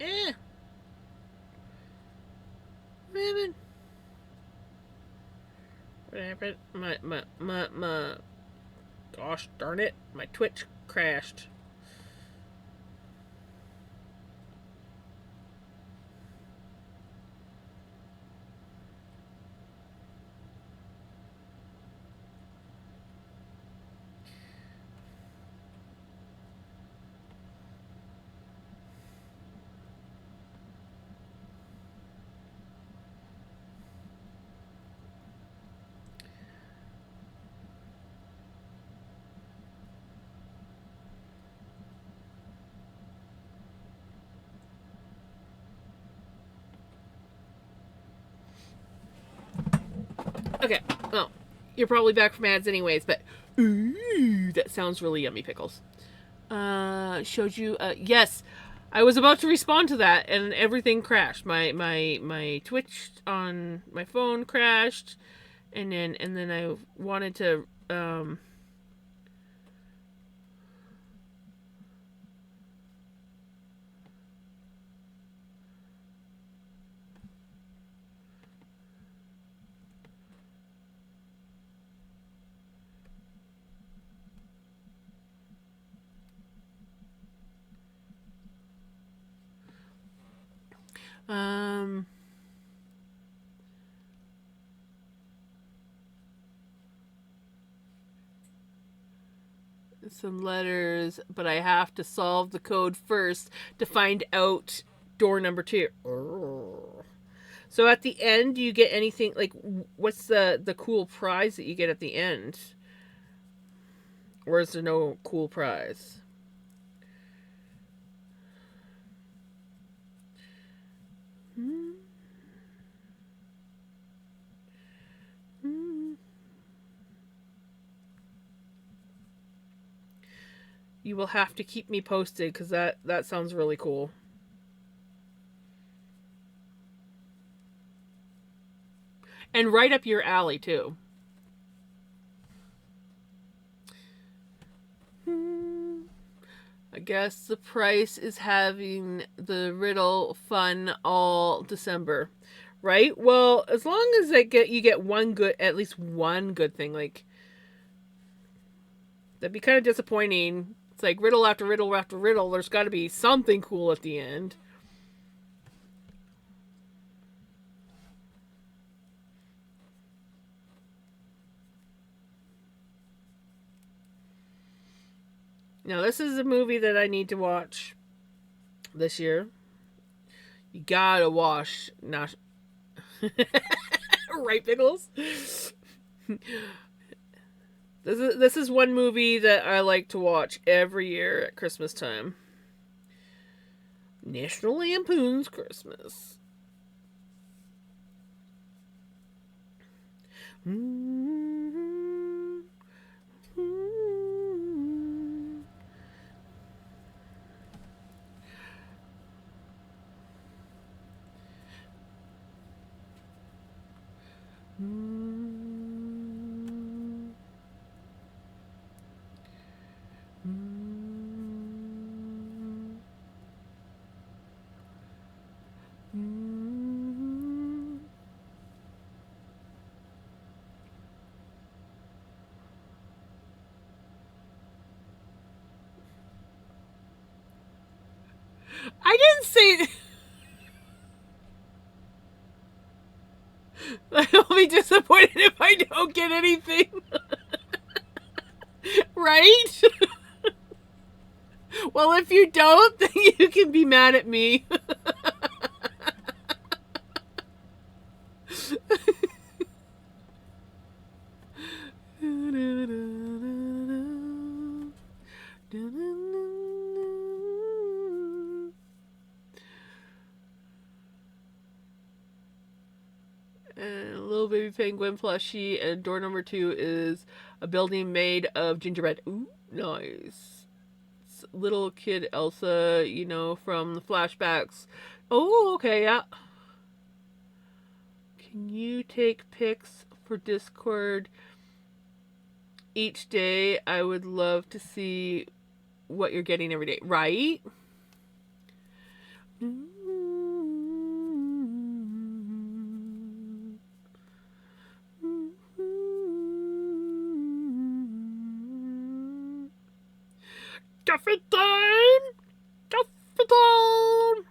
Speaker 1: Eh, man. What happened? My. Gosh darn it! My Twitch crashed. Okay, well, you're probably back from ads anyways, but ooh, that sounds really yummy, pickles. Showed you. Yes, I was about to respond to that, and everything crashed. My Twitch on my phone crashed, and then I wanted to um some letters, but I have to solve the code first to find out door number 2. So at the end, do you get anything like what's the cool prize that you get at the end? Or is there no cool prize? You will have to keep me posted because that sounds really cool. And right up your alley too. I guess the price is having the riddle fun all December, right? Well, as long as you get one good, at least one good thing, like that'd be kind of disappointing. It's like riddle after riddle after riddle. There's got to be something cool at the end. Now, this is a movie that I need to watch this year. You gotta watch. Not right, Pickles. This is one movie that I like to watch every year at Christmas time. National Lampoon's Christmas. I didn't say. I'll be disappointed if I don't get anything. Right? Well, if you don't, then you can be mad at me. And little baby penguin plushie, and door number 2 is a building made of gingerbread. Ooh, nice. It's little kid Elsa, you know, from the flashbacks. Oh, okay, yeah. Can you take pics for Discord each day? I would love to see what you're getting every day, right? Duff it down! Duff it down!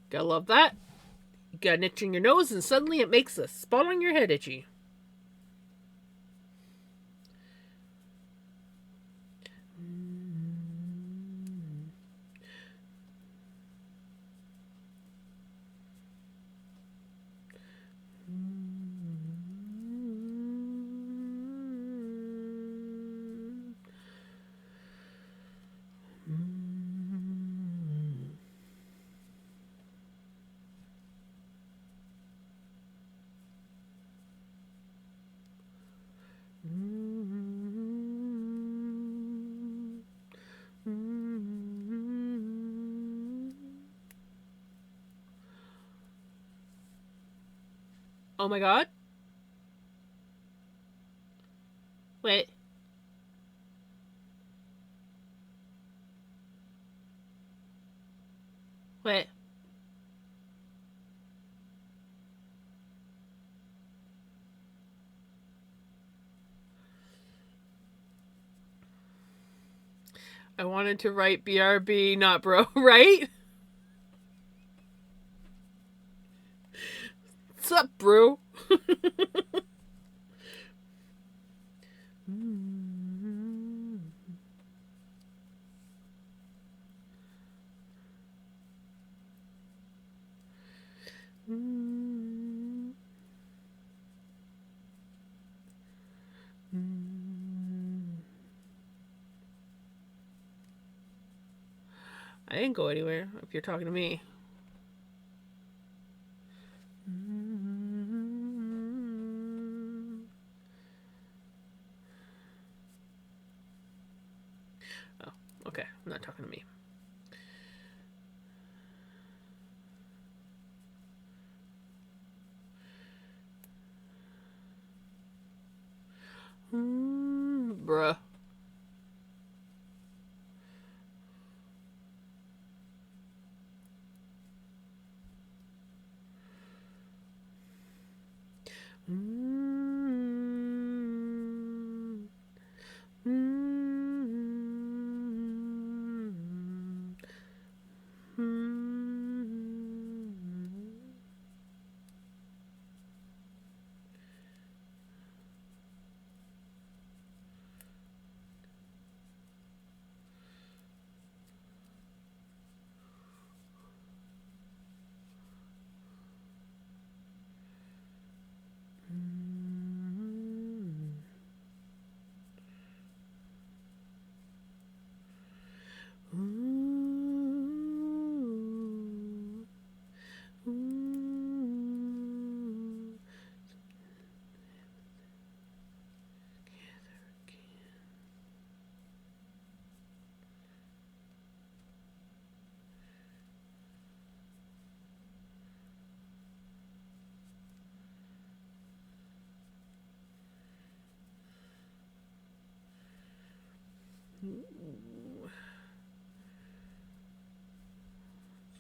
Speaker 1: Gotta love that. You got an itch in your nose, and suddenly it makes a spot on your head itchy. Oh my god. Wait. Wait. I wanted to write BRB, not bro, right? What's up, bro? I didn't go anywhere if you're talking to me. Oh, okay. I'm not talking to me. Bruh.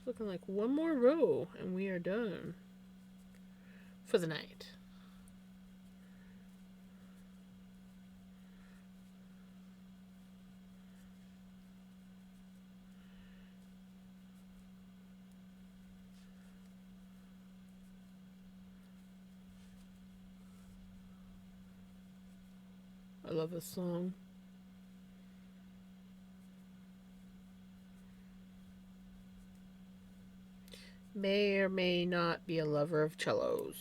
Speaker 1: It's looking like one more row and we are done for the night. I love this song. May or may not be a lover of cellos.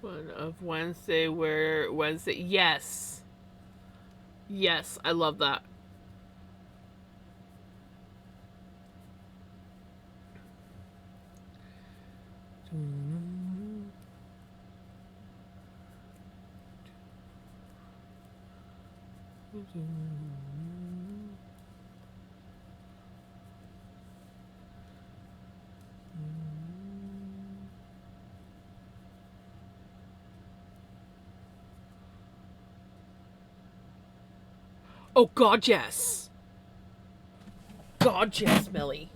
Speaker 1: One of Wednesday, where Wednesday. Yes. Yes, I love that. Oh, God, yes. God, yes, Millie.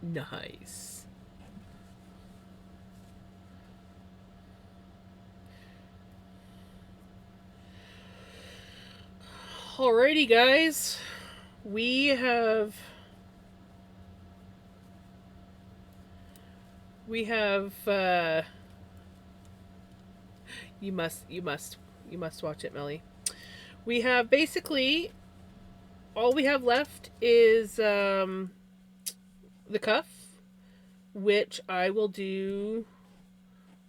Speaker 1: Nice. Alrighty, guys. We have you must watch it, Millie. We have basically all we have left is the cuff, which I will do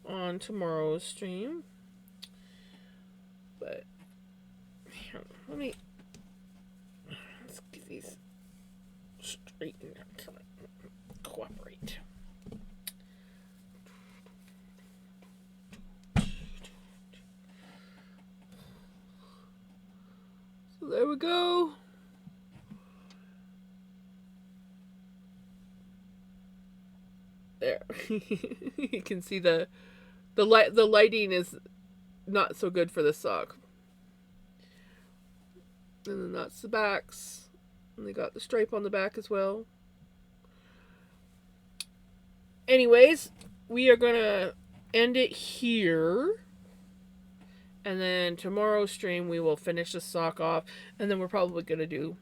Speaker 1: on tomorrow's stream. But here, let's get these straightened out. Cooperate. So there we go. There. You can see the lighting is not so good for this sock. And then that's the backs. And they got the stripe on the back as well. Anyways, we are gonna end it here. And then tomorrow's stream we will finish the sock off. And then we're probably gonna do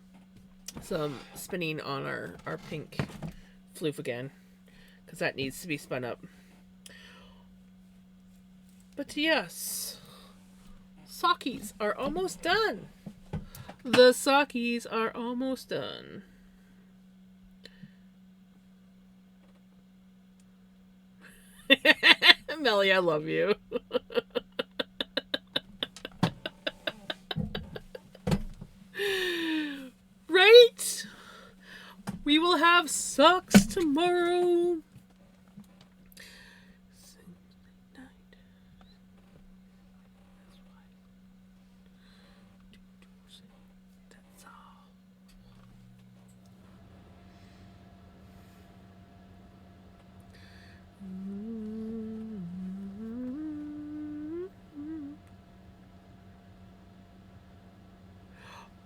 Speaker 1: some spinning on our pink floof again. Because that needs to be spun up. But yes, Sockies are almost done. The Sockies are almost done. Melly, I love you. Right? We will have socks tomorrow.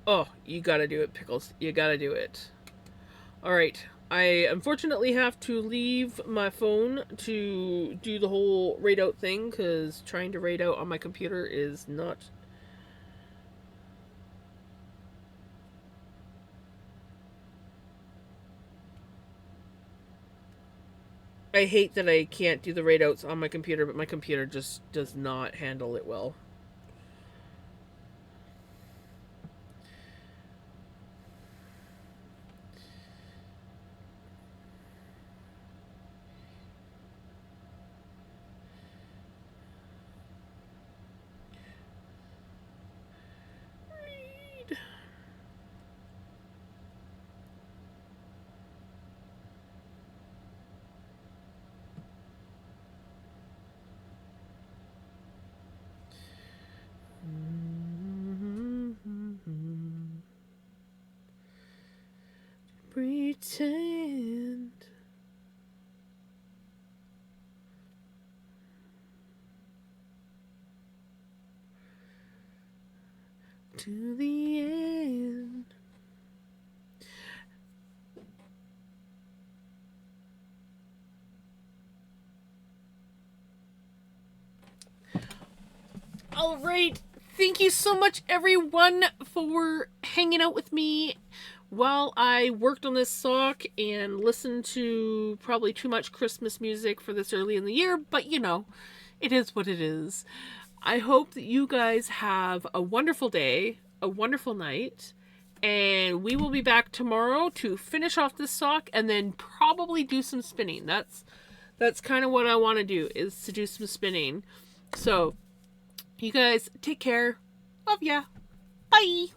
Speaker 1: Oh, you gotta do it, Pickles. You gotta do it. Alright. I unfortunately have to leave my phone to do the whole raid out thing, because trying to raid out on my computer is not I hate that I can't do the raid outs on my computer, but my computer just does not handle it well. Pretend. To the end. All right. Thank you so much, everyone, for hanging out with me while I worked on this sock and listened to probably too much Christmas music for this early in the year, but you know, it is what it is. I hope that you guys have a wonderful day, a wonderful night, and we will be back tomorrow to finish off this sock and then probably do some spinning. That's kind of what I want to do, is to do some spinning. So, you guys take care. Love ya. Bye.